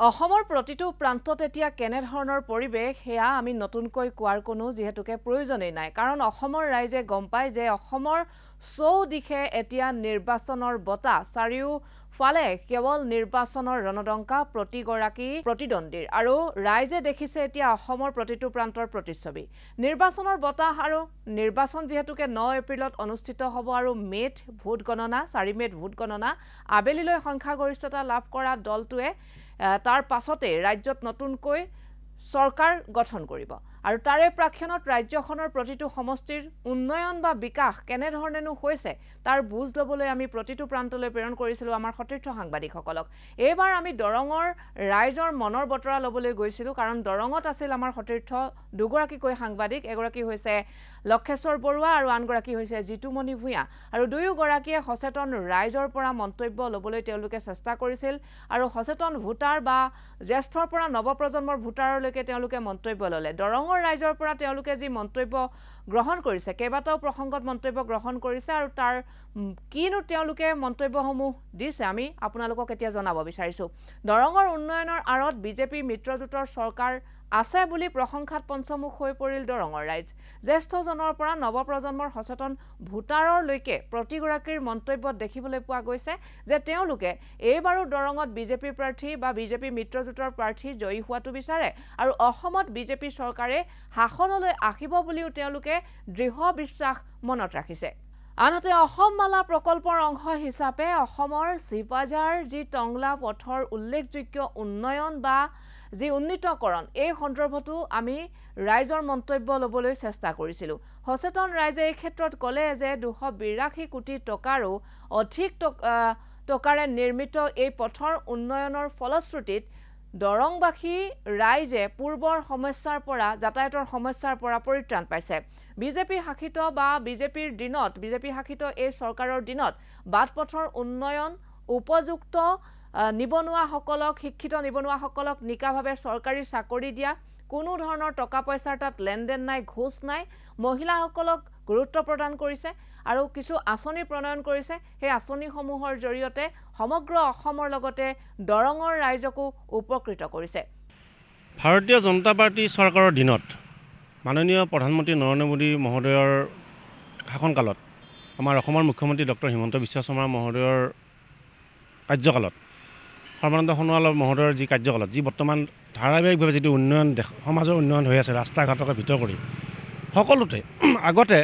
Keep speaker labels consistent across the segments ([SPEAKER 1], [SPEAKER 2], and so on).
[SPEAKER 1] অসমৰ প্ৰতিটো প্ৰান্তত এতিয়া কেনেধৰণৰ পৰিৱেশ সেয়া আমি নতুনকৈ কোৱাৰ কোনো যিহেতুকে প্ৰয়োজনেই নাই কাৰণ অসমৰ ৰাইজে গম পায় যে অসমৰ চৌদিশে এতিয়া নিৰ্বাচনৰ বতা চাৰিওফালে কেৱল নিৰ্বাচনৰ ৰণডংকা প্ৰতিগৰাকী প্ৰতিদ্বন্দ্বীৰ আৰু ৰাইজে দেখিছে এতিয়া অসমৰ প্ৰতিটো প্ৰান্তৰ প্ৰতিচ্ছবি নিৰ্বাচনৰ বতাহ আৰু নিৰ্বাচন যিহেতুকে 9 এপ্ৰিলত অনুষ্ঠিত হ'ব আৰু মে'ত ভোট গণনা 4 মে'ত ভোট গণনা আবেলিলৈ সংখ্যাগৰিষ্ঠতা লাভ কৰা দলটোৱে তাৰ পাছতে ৰাজ্যত নতুনকৈ চৰকাৰ গঠন কৰিব আৰু তাৰে প্ৰাক্ষণত ৰাজ্যখনৰ প্ৰতিটো সমষ্টিৰ উন্নয়ন বা বিকাশ কেনেধৰণেনো হৈছে তাৰ বুজ ল'বলৈ আমি প্ৰতিটো প্ৰান্তলৈ প্ৰেৰণ কৰিছিলোঁ আমাৰ সতীৰ্থ সাংবাদিকসকলক এইবাৰ আমি দৰঙৰ ৰাইজৰ মনৰ বতৰা ল'বলৈ গৈছিলোঁ কাৰণ দৰঙত আছিল আমাৰ সতীৰ্থ দুগৰাকীকৈ সাংবাদিক এগৰাকী হৈছে লক্ষেশ্বৰ বৰুৱা আৰু আনগৰাকী হৈছে জিতুমণি ভূঞা আৰু দুয়োগৰাকীয়ে সচেতন ৰাইজৰ পৰা মন্তব্য ল'বলৈ তেওঁলোকে চেষ্টা কৰিছিল আৰু সচেতন ভোটাৰ বা জ্যেষ্ঠৰ পৰা নৱপ্ৰজন্মৰ ভোটাৰলৈকে তেওঁলোকে মন্তব্য ল'লে দৰঙৰ ৰাইজৰ পৰা তেওঁলোকে যি মন্তব্য গ্ৰহণ কৰিছে কেইবাটাও প্ৰসংগত মন্তব্য গ্ৰহণ কৰিছে আৰু তাৰ কিনো তেওঁলোকে মন্তব্যসমূহ দিছে আমি আপোনালোকক এতিয়া জনাব বিচাৰিছো দৰঙৰ উন্নয়নৰ আঁৰত বিজেপি মিত্ৰজোঁটৰ চৰকাৰ আছে বুলি প্ৰশংসাত পঞ্চমুখ হৈ পৰিল দৰঙৰ ৰাইজ জ্যেষ্ঠজনৰ পৰা নৱপ্ৰজন্মৰ সচেতন ভোটাৰলৈকে প্ৰতিগৰাকীৰ মন্তব্যত দেখিবলৈ পোৱা গৈছে যে তেওঁলোকে এইবাৰো দৰঙত বিজেপি প্ৰাৰ্থী বা বিজেপি মিত্ৰজোঁটৰ প্ৰাৰ্থী জয়ী হোৱাটো বিচাৰে আৰু অসমত বিজেপি চৰকাৰে শাসনলৈ আহিব বুলিও তেওঁলোকে দৃঢ় বিশ্বাস মনত ৰাখিছে আনহাতে অসম মালা প্ৰকল্পৰ অংশ হিচাপে অসমৰ চিপাজাৰ যি টংলা পথৰ উল্লেখযোগ্য উন্নয়ন বা যি উন্নীতকৰণ এই সন্দৰ্ভতো আমি ৰাইজৰ মন্তব্য ল'বলৈ চেষ্টা কৰিছিলোঁ সচেতন ৰাইজে এই ক্ষেত্ৰত ক'লে যে 282 কোটি টকাৰো অধিক টকাৰে নিৰ্মিত এই পথৰ উন্নয়নৰ ফলশ্ৰুতিত দৰংবাসী ৰাইজে পূৰ্বৰ সমস্যাৰ পৰা যাতায়াতৰ সমস্যাৰ পৰা পৰিত্ৰাণ পাইছে বিজেপি শাসিত বা বিজেপিৰ দিনত বিজেপি শাসিত এই চৰকাৰৰ দিনত বাটপথৰ উন্নয়ন উপযুক্ত নিবনুৱাসকলক শিক্ষিত নিবনুৱাসকলক নিকাভাৱে চৰকাৰী চাকৰি দিয়া কোনো ধৰণৰ টকা পইচাৰ তাত লেনদেন নাই ঘোষ নাই মহিলাসকলক গুৰুত্ব প্ৰদান কৰিছে আৰু কিছু আঁচনি প্ৰণয়ন কৰিছে সেই আঁচনিসমূহৰ জৰিয়তে সমগ্ৰ অসমৰ লগতে দৰঙৰ ৰাইজকো উপকৃত কৰিছে
[SPEAKER 2] ভাৰতীয় জনতা পাৰ্টি চৰকাৰৰ দিনত মাননীয় প্ৰধানমন্ত্ৰী নৰেন্দ্ৰ মোদী মহোদয়ৰ শাসনকালত আমাৰ অসমৰ মুখ্যমন্ত্ৰী ডক্টৰ হিমন্ত বিশ্ব শৰ্মা মহোদয়ৰ কাৰ্যকালত সৰ্বানন্দ সোণোৱাল মহোদয়ৰ যি কাৰ্যকালত যি বৰ্তমান ধাৰাবাহিকভাৱে যিটো উন্নয়ন সমাজৰ উন্নয়ন হৈ আছে ৰাস্তা ঘাটকে ভিতৰ কৰি সকলোতে আগতে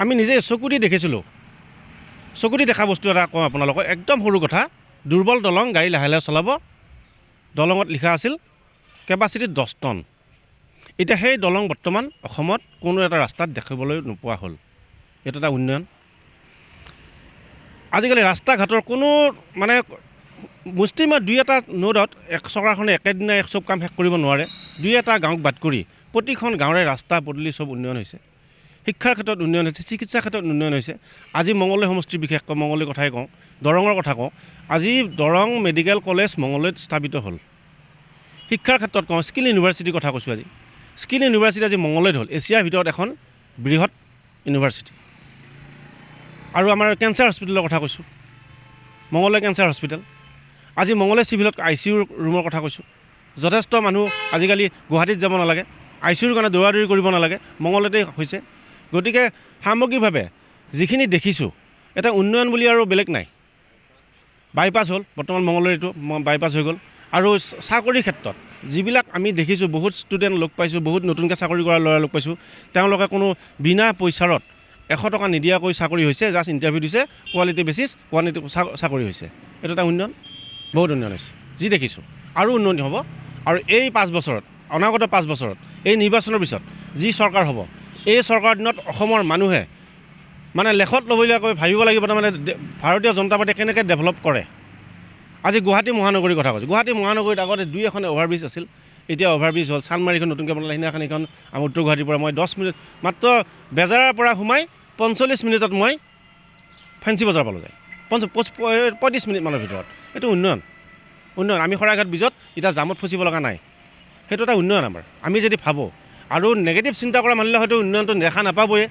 [SPEAKER 2] আমি নিজে চকু দি দেখিছিলোঁ চকু দি দেখা বস্তু এটা কওঁ আপোনালোকক একদম সৰু কথা দুৰ্বল দলং গাড়ী লাহে লাহে চলাব দলঙত লিখা আছিল কেপাচিটি 10 টন এতিয়া সেই দলং বৰ্তমান অসমত কোনো এটা ৰাস্তাত দেখিবলৈ নোপোৱা হ'ল এইটো এটা উন্নয়ন আজিকালি ৰাস্তা ঘাটৰ কোনো মানে মুষ্টিমেয় দুই এটা নোডত চৰকাৰখনে একেদিনাই চব কাম শেষ কৰিব নোৱাৰে দুই এটা গাঁৱক বাদ কৰি প্ৰতিখন গাঁৱৰে ৰাস্তা পদূলি চব উন্নয়ন হৈছে শিক্ষাৰ ক্ষেত্ৰত উন্নয়ন হৈছে চিকিৎসাৰ ক্ষেত্ৰত উন্নয়ন হৈছে আজি মঙলদৈ সমষ্টিৰ বিশেষকৈ মঙলদৈৰ কথাই কওঁ দৰঙৰ কথা কওঁ আজি দৰং মেডিকেল কলেজ মঙলদৈত স্থাপিত হ'ল শিক্ষাৰ ক্ষেত্ৰত কওঁ স্কিল ইউনিভাৰ্চিটিৰ কথা কৈছোঁ আজি স্কিল ইউনিভাৰ্চিটি আজি মঙলদৈত হ'ল এছিয়াৰ ভিতৰত এখন বৃহৎ ইউনিভাৰ্চিটি আৰু আমাৰ কেঞ্চাৰ হস্পিটেলৰ কথা কৈছোঁ মঙলদৈ কেঞ্চাৰ হস্পিটেল আজি মঙলদৈ চিভিলত ICU ৰুমৰ কথা কৈছোঁ যথেষ্ট মানুহ আজিকালি গুৱাহাটীত যাব নালাগে ICUৰ কাৰণে দৌৰাদৌৰি কৰিব নালাগে মঙলদৈতে হৈছে গতিকে সামগ্ৰিকভাৱে যিখিনি দেখিছোঁ এটা উন্নয়ন বুলি আৰু বেলেগ নাই বাইপাছ হ'ল বৰ্তমান মঙলদৈটো বাইপাছ হৈ গ'ল আৰু চাকৰিৰ ক্ষেত্ৰত যিবিলাক আমি দেখিছোঁ বহুত ষ্টুডেণ্ট লগ পাইছোঁ বহুত নতুনকৈ চাকৰি কৰা ল'ৰা লগ পাইছোঁ তেওঁলোকে কোনো বিনা পইচাৰত 100 টকা নিদিয়াকৈ চাকৰি হৈছে জাষ্ট ইণ্টাৰভিউ দিছে কোৱালিটি বেচিছ কোৱালিটি চাকৰি হৈছে এইটো এটা উন্নয়ন বহুত উন্নয়ন হৈছে যি দেখিছোঁ আৰু উন্নতি হ'ব আৰু এই 5 বছৰত অনাগত 5 বছৰত এই নিৰ্বাচনৰ পিছত যি চৰকাৰ হ'ব এই চৰকাৰৰ দিনত অসমৰ মানুহে মানে লেখত ল'বলগীয়াকৈ ভাবিব লাগিব তাৰমানে ভাৰতীয় জনতা পাৰ্টীয়ে কেনেকৈ ডেভেলপ কৰে আজি গুৱাহাটী মহানগৰীৰ কথা কৈছোঁ গুৱাহাটী মহানগৰীত আগতে 2 এখন অভাৰব্ৰিজ আছিল এতিয়া অভাৰব্ৰিজ হ'ল চানমাৰীখন নতুনকৈ বনালে সেইদিনাখন এইখন আমাৰ উত্তৰ গুৱাহাটীৰ পৰা মই 10 মিনিট মাত্ৰ বেজাৰৰ পৰা সোমাই 45 মিনিটত মই ফেঞ্চি বজাৰ পালোঁ যায় 35 মিনিট মানৰ ভিতৰত এইটো উন্নয়ন আমি শৰাইঘাট ব্ৰিজত এতিয়া জামত ফচিব লগা নাই সেইটো এটা উন্নয়ন আমাৰ আমি যদি ভাবোঁ আৰু নেগেটিভ চিন্তা কৰা মানিলে হয়তো উন্নয়নটো দেখা নাপাবই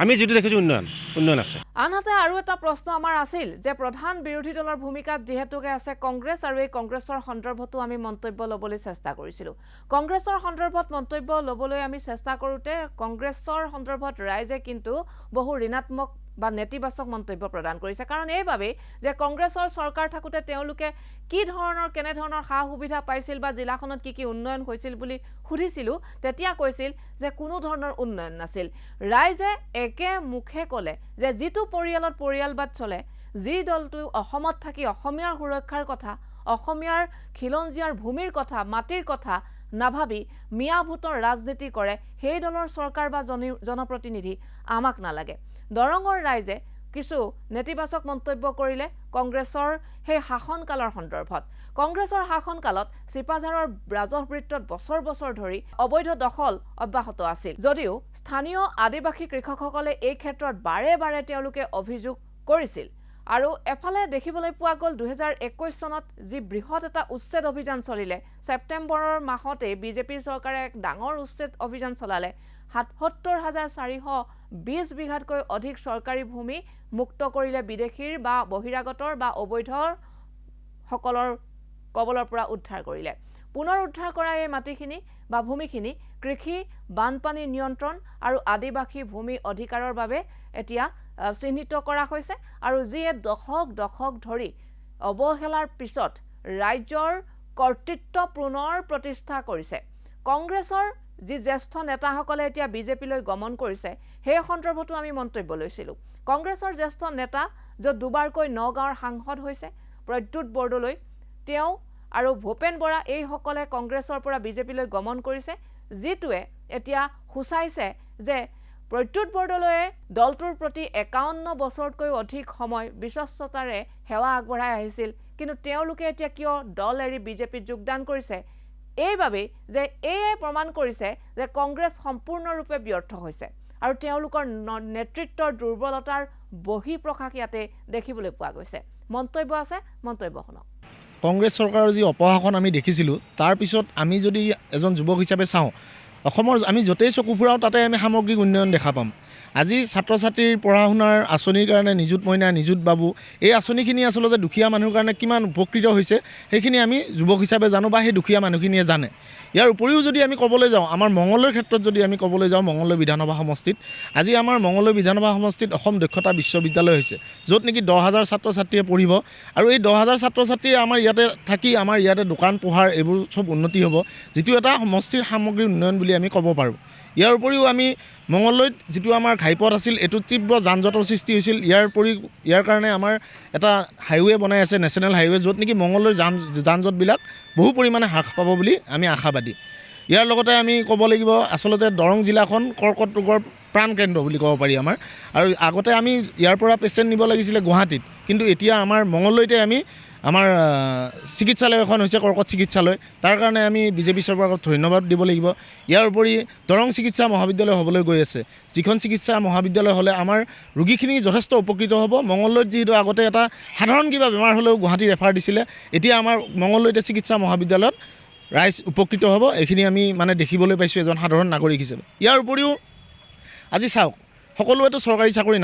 [SPEAKER 2] আমি যিটো দেখিছোঁ উন্নয়ন আছে।
[SPEAKER 1] আনহাতে আৰু এটা প্ৰশ্ন আমাৰ আছিল যে প্ৰধান বিৰোধী দলৰ ভূমিকাত যিহেতুকে আছে কংগ্ৰেছ আৰু এই কংগ্ৰেছৰ সন্দৰ্ভতো আমি মন্তব্য ল'বলৈ চেষ্টা কৰিছিলোঁ। কংগ্ৰেছৰ সন্দৰ্ভত মন্তব্য ল'বলৈ আমি চেষ্টা কৰোঁতে কংগ্ৰেছৰ সন্দৰ্ভত ৰাইজে কিন্তু বহু ঋণাত্মক বা নেতিবাচক মন্তব্য প্ৰদান কৰিছে। কাৰণ এইবাবেই যে কংগ্ৰেছৰ চৰকাৰ থাকোঁতে তেওঁলোকে কেনেধৰণৰ সা সুবিধা পাইছিল বা জিলাখনত কি উন্নয়ন হৈছিল বুলি সুধিছিলোঁ, তেতিয়া কৈছিল যে কোনো ধৰণৰ উন্নয়ন নাছিল। ৰাইজে একে মুখে ক'লে যে যিটো পৰিয়ালত পৰিয়ালবাদ চলে, যি দলটো অসমত থাকি অসমীয়াৰ সুৰক্ষাৰ কথা, অসমীয়াৰ খিলঞ্জীয়াৰ ভূমিৰ কথা, মাটিৰ কথা নাভাবি মিয়া ভোটৰ ৰাজনীতি কৰে, সেই দলৰ চৰকাৰ বা জনপ্ৰতিনিধি আমাক নালাগে। দৰঙৰ ৰাইজে কিছু নেতিবাচক মন্তব্য কৰিলে কংগ্ৰেছৰ সেই শাসনকালৰ সন্দৰ্ভত। কংগ্ৰেছৰ শাসনকালত চিপাঝাৰৰ ৰাজহবৃত্তত বছৰ বছৰ ধৰি অবৈধ দখল অব্যাহত আছিল, যদিও স্থানীয় আদিবাসী কৃষকসকলে এই ক্ষেত্ৰত বাৰে বাৰে তেওঁলোকে অভিযোগ কৰিছিল। আৰু এফালে দেখিবলৈ পোৱা গ'ল 2021 চনত যি বৃহৎ এটা উচ্ছেদ অভিযান চলিলে, ছেপ্টেম্বৰৰ মাহতে বিজেপিৰ চৰকাৰে এক ডাঙৰ উচ্ছেদ অভিযান চলালে। 77,420 বিঘাতকৈ অধিক চৰকাৰী ভূমি মুক্ত কৰিলে বিদেশীৰ বা বহিৰাগতৰ বা অবৈধসকলৰ কবলৰ পৰা উদ্ধাৰ কৰিলে। পুনৰ উদ্ধাৰ কৰা এই মাটিখিনি বা ভূমিখিনি কৃষি, বানপানী নিয়ন্ত্ৰণ আৰু আদিবাসী ভূমি অধিকাৰৰ বাবে এতিয়া চিহ্নিত কৰা হৈছে আৰু যিয়ে দশক ধৰি অৱহেলাৰ পিছত ৰাজ্যৰ কৰ্তৃত্ব পুনৰ প্ৰতিষ্ঠা কৰিছে। কংগ্ৰেছৰ যি জ্যেষ্ঠ নেতাসকলে এতিয়া বিজেপিলৈ গমন কৰিছে, সেই সন্দৰ্ভতো আমি মন্তব্য লৈছিলোঁ। কংগ্ৰেছৰ জ্যেষ্ঠ নেতা য'ত দুবাৰকৈ নগাঁৱৰ সাংসদ হৈছে প্ৰদ্যুৎ বৰদলৈ, তেওঁ আৰু ভূপেন বৰা, এইসকলে কংগ্ৰেছৰ পৰা বিজেপিলৈ গমন কৰিছে, যিটোৱে এতিয়া সূচাইছে যে প্ৰদ্যুৎ বৰদলৈয়ে দলটোৰ প্ৰতি 51 বছৰতকৈ অধিক সময় বিশ্বস্ততাৰে সেৱা আগবঢ়াই আহিছিল, কিন্তু তেওঁলোকে এতিয়া কিয় দল এৰি বিজেপিত যোগদান কৰিছে? এইবাবেই যে এয়ে প্ৰমাণ কৰিছে যে কংগ্ৰেছ সম্পূৰ্ণৰূপে ব্যৰ্থ হৈছে আৰু তেওঁলোকৰ নেতৃত্বৰ দুৰ্বলতাৰ বহিঃপ্ৰকাশ ইয়াতে দেখিবলৈ পোৱা গৈছে। মন্তব্য আছে, মন্তব্য শুনক।
[SPEAKER 3] কংগ্ৰেছ চৰকাৰৰ যি অপশাসন আমি দেখিছিলোঁ, তাৰ পিছত আমি যদি এজন যুৱক হিচাপে চাওঁ, অসমৰ আমি য'তেই চকু ফুৰাওঁ তাতে আমি সামগ্ৰিক উন্নয়ন দেখা পাম। আজি ছাত্ৰ ছাত্ৰীৰ পঢ়া শুনাৰ আঁচনিৰ কাৰণে নিযুত মইনা, নিযুত বাবু, এই আঁচনিখিনি আচলতে দুখীয়া মানুহৰ কাৰণে কিমান উপকৃত হৈছে সেইখিনি আমি যুৱক হিচাপে জানো বা সেই দুখীয়া মানুহখিনিয়ে জানে। ইয়াৰ উপৰিও যদি আমি ক'বলৈ যাওঁ, আমাৰ মঙলদৈৰ ক্ষেত্ৰত যদি আমি ক'বলৈ যাওঁ, মঙলদৈ বিধানসভা সমষ্টিত আজি আমাৰ মঙলদৈ বিধানসভা সমষ্টিত অসম দক্ষতা বিশ্ববিদ্যালয় হৈছে, য'ত নেকি 10,000 ছাত্ৰ ছাত্ৰীয়ে পঢ়িব আৰু এই 10,000 ছাত্ৰ ছাত্ৰীয়ে আমাৰ ইয়াতে থাকি আমাৰ ইয়াতে দোকান পোহাৰ এইবোৰ চব উন্নতি হ'ব, যিটো এটা সমষ্টিৰ সামগ্ৰিক উন্নয়ন বুলি আমি ক'ব পাৰোঁ। ইয়াৰ উপৰিও আমি মঙলদৈত যিটো আমাৰ ঘাইপথ আছিল, এইটো তীব্ৰ যান জঁটৰ সৃষ্টি হৈছিল। ইয়াৰ কাৰণে আমাৰ এটা হাইৱে বনাই আছে, নেশ্যনেল হাইৱে, য'ত নেকি মঙলদৈৰ যান জঁটবিলাক বহু পৰিমাণে হ্ৰাস পাব বুলি আমি আশাবাদী। ইয়াৰ লগতে আমি ক'ব লাগিব, আচলতে দৰং জিলাখন কৰ্কট ৰোগৰ প্ৰাণকেন্দ্ৰ বুলি ক'ব পাৰি আমাৰ। আৰু আগতে আমি ইয়াৰ পৰা পেচেণ্ট নিব লাগিছিলে গুৱাহাটীত, কিন্তু এতিয়া আমাৰ মঙলদৈতে আমাৰ চিকিৎসালয় এখন হৈছে, কৰ্কট চিকিৎসালয়। তাৰ কাৰণে আমি বিজেপি চৰকাৰক ধন্যবাদ দিব লাগিব। ইয়াৰ উপৰি দৰং চিকিৎসা মহাবিদ্যালয় হ'বলৈ গৈ আছে, যিখন চিকিৎসা মহাবিদ্যালয় হ'লে আমাৰ ৰোগীখিনি যথেষ্ট উপকৃত হ'ব। মঙলদৈত যিহেতু আগতে এটা সাধাৰণ কিবা বেমাৰ হ'লেও গুৱাহাটী ৰেফাৰ দিছিলে, এতিয়া আমাৰ মঙলদৈতে চিকিৎসা মহাবিদ্যালয়ত ৰাইজ উপকৃত হ'ব। এইখিনি আমি দেখিবলৈ পাইছোঁ এজন সাধাৰণ নাগৰিক হিচাপে। ইয়াৰ উপৰিও আজি চাওক, সকলোৱেতো চৰকাৰী চাকৰি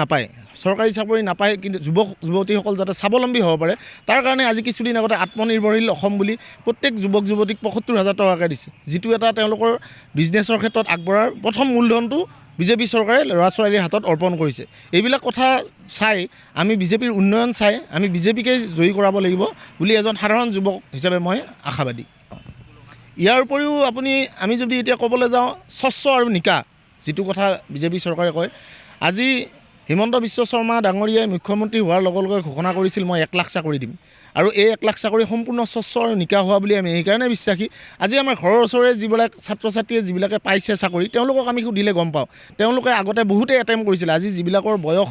[SPEAKER 3] নাপায়, কিন্তু যুৱক যুৱতীসকল যাতে স্বাৱলম্বী হ'ব পাৰে, তাৰ কাৰণে আজি কিছুদিন আগতে আত্মনিৰ্ভৰশীল অসম বুলি প্ৰত্যেক যুৱক যুৱতীক 75,000 টকাকৈ দিছে, যিটো এটা তেওঁলোকৰ বিজনেছৰ ক্ষেত্ৰত আগবঢ়াৰ প্ৰথম মূলধনটো বিজেপি চৰকাৰে ল'ৰা ছোৱালীৰ হাতত অৰ্পণ কৰিছে। এইবিলাক কথা চাই আমি বিজেপিৰ উন্নয়ন চাই আমি বিজেপিকে জয়ী কৰাব লাগিব বুলি এজন সাধাৰণ যুৱক হিচাপে মই আশাবাদী। ইয়াৰ উপৰিও আমি যদি এতিয়া ক'বলৈ যাওঁ স্বচ্ছ আৰু নিকা, যিটো কথা বিজেপি চৰকাৰে কয়, আজি হিমন্ত বিশ্ব শৰ্মা ডাঙৰীয়াই মুখ্যমন্ত্ৰী হোৱাৰ লগে লগে ঘোষণা কৰিছিল মই 1 লাখ চাকৰি দিম, আৰু এই 1 লাখ চাকৰি সম্পূৰ্ণ স্বচ্ছ আৰু নিকা হোৱা বুলি আমি এইকাৰণে বিশ্বাসী। আজি আমাৰ ঘৰৰ ওচৰৰে যিবিলাক ছাত্ৰ ছাত্ৰীয়ে যিবিলাকে পাইছে চাকৰি, তেওঁলোকক আমি সুধিলে গম পাওঁ, তেওঁলোকে আগতে বহুতে এটেম্প কৰিছিলে। আজি যিবিলাকৰ বয়স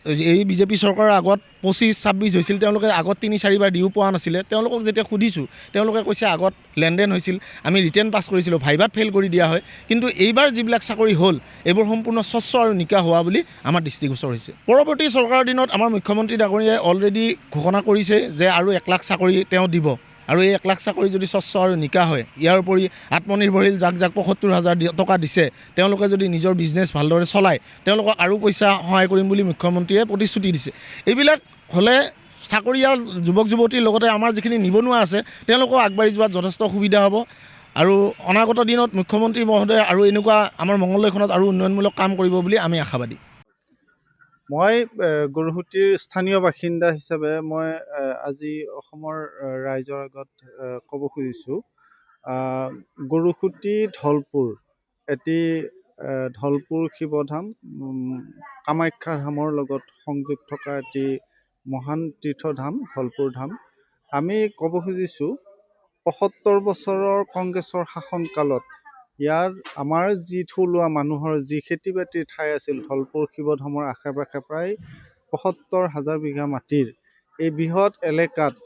[SPEAKER 3] এই বিজেপি চৰকাৰৰ আগত 25-26 হৈছিল, তেওঁলোকে আগত 3-4 বাৰ দিও পোৱা নাছিলে। তেওঁলোকক যেতিয়া সুধিছোঁ, তেওঁলোকে কৈছে আগত লেনদেন হৈছিল, আমি ৰিটেন পাছ কৰিছিলোঁ, ভাইভাত ফেইল কৰি দিয়া হয়, কিন্তু এইবাৰ যিবিলাক চাকৰি হ'ল এইবোৰ সম্পূৰ্ণ স্বচ্ছ আৰু নিকা হোৱা বুলি আমাৰ দৃষ্টিগোচৰ হৈছে। পৰৱৰ্তী চৰকাৰৰ দিনত আমাৰ মুখ্যমন্ত্ৰী ডাঙৰীয়াই অলৰেডি ঘোষণা কৰিছে যে আৰু 1 লাখ চাকৰি তেওঁ দিব, আৰু এই 1 লাখ চাকৰি যদি স্বচ্ছ আৰু নিকা হয়, ইয়াৰ উপৰি আত্মনিৰ্ভৰশীল যাক 75,000 টকা দিছে, তেওঁলোকে যদি নিজৰ বিজনেছ ভালদৰে চলায়, তেওঁলোকক আৰু পইচা সহায় কৰিম বুলি মুখ্যমন্ত্ৰীয়ে প্ৰতিশ্ৰুতি দিছে। এইবিলাক হ'লে চাকৰিয়াল যুৱক যুৱতীৰ লগতে আমাৰ যিখিনি নিবনুৱা আছে তেওঁলোকো আগবাঢ়ি যোৱাত যথেষ্ট সুবিধা হ'ব। আৰু অনাগত দিনত মুখ্যমন্ত্ৰী মহোদয়ে আৰু এনেকুৱা আমাৰ মঙলদৈখনত আৰু উন্নয়নমূলক কাম কৰিব বুলি আমি আশাবাদী।
[SPEAKER 4] মই গৰুসুটিৰ স্থানীয় বাসিন্দা হিচাপে মই আজি অসমৰ ৰাইজৰ আগত ক'ব খুজিছোঁ, গৰুসুটি ধলপুৰ এটি ধলপুৰ শিৱধাম, কামাখ্যা ধামৰ লগত সংযোগ থকা এটি মহান তীৰ্থধাম, ধলপুৰ ধাম। আমি ক'ব খুজিছোঁ ৭৫ বছৰৰ কংগ্ৰেছৰ শাসনকালত ইয়াৰ আমাৰ যি থলুৱা মানুহৰ যি খেতি বাতিৰ ঠাই আছিল ধলপুৰ শিৱধামৰ আশে পাশে প্ৰায় ৭৫,000 বিঘা মাটিৰ এই বৃহৎ এলেকাত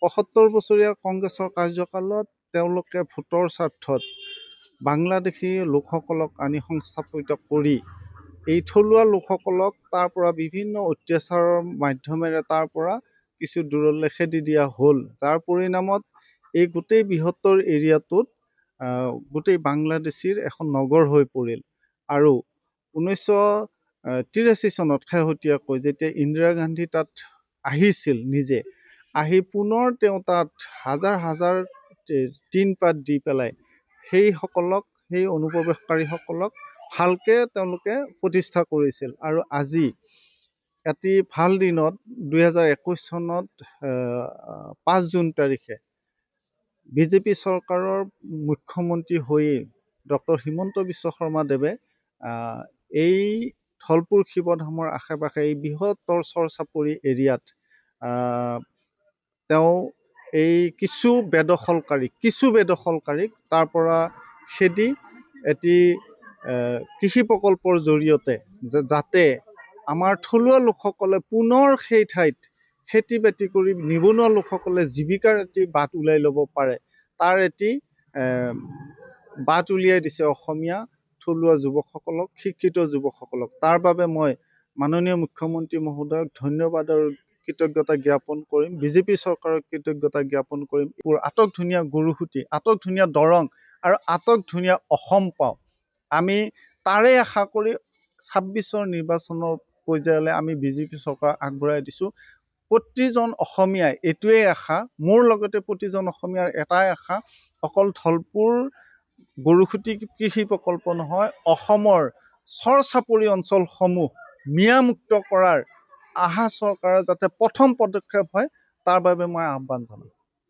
[SPEAKER 4] ৭৫ বছৰীয়া কংগ্ৰেছৰ কাৰ্যকালত তেওঁলোকে ভোটৰ স্বাৰ্থত বাংলাদেশী লোকসকলক আনি সংস্থাপিত কৰি এই থলুৱা লোকসকলক তাৰ পৰা বিভিন্ন অত্যাচাৰৰ মাধ্যমেৰে তাৰ পৰা কিছু দূৰলৈ খেদি দিয়া হ'ল, যাৰ পৰিণামত এই গোটেই বৃহত্তৰ এৰিয়াটোত গোটেই বাংলাদেশীৰ এখন নগৰ হৈ পৰিল। আৰু 1983 চনত শেহতীয়াকৈ যেতিয়া ইন্দিৰা গান্ধী তাত আহিছিল, নিজে আহি পুনৰ তেওঁ তাত হাজাৰ হাজাৰ টিনপাত দি পেলাই সেইসকলক, সেই অনুপ্ৰৱেশকাৰীসকলক ভালকৈ তেওঁলোকে প্ৰতিষ্ঠা কৰিছিল। আৰু আজি এটি ভাল দিনত 2021 চনত 5 জুন তাৰিখে বিজেপি চৰকাৰৰ মুখ্যমন্ত্ৰী হৈয়ে ডক্টৰ হিমন্ত বিশ্ব শৰ্মা দেৱে এই ধলপুৰ শিৱধামৰ আশে পাশে এই বৃহত্তৰ চৰচাপৰি এৰিয়াত তেওঁ এই কিছু বেদখলকাৰীক তাৰ পৰা খেদি এটি কৃষি প্ৰকল্পৰ জৰিয়তে যাতে আমাৰ থলুৱা লোকসকলে পুনৰ সেই ঠাইত খেতি বাতি কৰি নিবনুৱা লোকসকলে জীৱিকাৰ এটি বাট উলিয়াই ল'ব পাৰে, তাৰ এটি বাট উলিয়াই দিছে অসমীয়া থলুৱা যুৱকসকলক, শিক্ষিত যুৱকসকলক। তাৰ বাবে মই মাননীয় মুখ্যমন্ত্ৰী মহোদয়ক ধন্যবাদ আৰু কৃতজ্ঞতা জ্ঞাপন কৰিম, বিজেপি চৰকাৰক কৃতজ্ঞতা জ্ঞাপন কৰিম। আটক ধুনীয়া গৰুসুটি, আটক ধুনীয়া দৰং আৰু আটক ধুনীয়া অসম পাওঁ। আমি তাৰে আশা কৰি 26ৰ নিৰ্বাচনৰ পৰ্যায়লৈ আমি বিজেপি চৰকাৰ আগবঢ়াই দিছোঁ। প্ৰতিজন অসমীয়াই এইটোৱেই আশা, মোৰ লগতে প্ৰতিজন অসমীয়াৰ এটাই আশা, অকল ধলপুৰ গৰুসুটি কৃষি প্ৰকল্প নহয়, অসমৰ চৰচাপৰি অঞ্চলসমূহ মিয়ামুক্ত কৰাৰ আহা চৰকাৰৰ যাতে প্ৰথম পদক্ষেপ হয়, তাৰ বাবে মই আহ্বান জনাম।